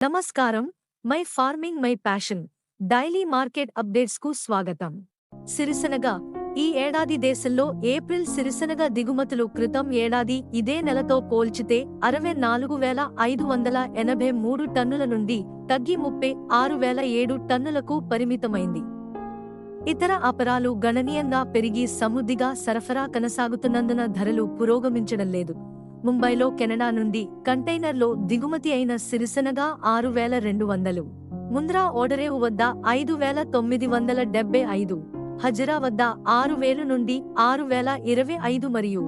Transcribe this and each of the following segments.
నమస్కారం. My farming my passion daily market updates కు స్వాగతం. సిరిసెనగ ఈ ఏడాది దేశంలో ఏప్రిల్ సిరిసెనగ దిగుమతులు క్రితం ఏడాది ఇదే నెలతో పోల్చితే 64,583 టన్నుల నుండి తగ్గి 36,007 టన్నులకు పరిమితమైంది. ఇతర అపరాలు గణనీయంగా పెరిగి సమృద్ధిగా సరఫరా కొనసాగుతున్నందున ధరలు పురోగమించడం లేదు. ముంబైలో కెనడా నుండి కంటైనర్లో దిగుమతి అయిన సిరిసెనగ 6,200, ముంద్రా ఓడరేవు వద్ద 5,975, హజరా వద్ద 6,000 నుండి 6,025 మరియు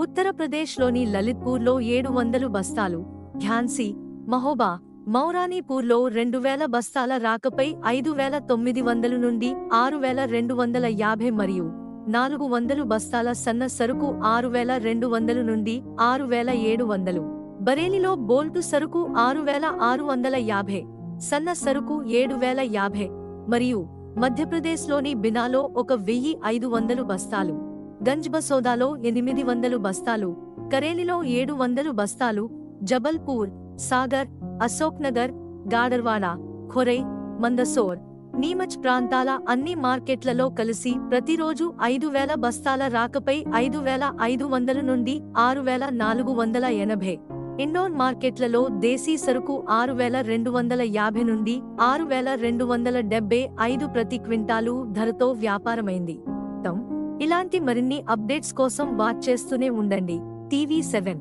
ఉత్తరప్రదేశ్లోని లలిత్పూర్లో 700 బస్తాలు, ఝాన్సీ, మహోబా, మౌరానీపూర్లో 2,000 బస్తాల రాకపై 5,900 నుండి 6,250 మరియు 400 బస్తాల సన్న సరుకు 6,200 నుండి 6,700, బరేలీలో బోల్టు సరుకు 6,650, సన్న సరుకు 7,050 మరియు మధ్యప్రదేశ్లోని బినాలో 1,500 బస్తాలు, గంజ్బసోదాలో 800 బస్తాలు, కరేలిలో 700 బస్తాలు, జబల్పూర్, సాగర్, అశోక్నగర్, గాడర్వాడ, ఖొరై, మందసోర్, నీమచ్ ప్రాంతాల అన్ని మార్కెట్లలో కలిసి ప్రతిరోజు 5,000 బస్తాల రాకపై 5,500 నుండి 6,480, ఇండోర్ మార్కెట్లలో దేశీ సరుకు 6,250 నుండి 6,275 ప్రతి క్వింటాలు ధరతో వ్యాపారమైంది. ఇలాంటి మరిన్ని అప్డేట్స్ కోసం వాచ్ చేస్తూనే ఉండండి టీవీ 7.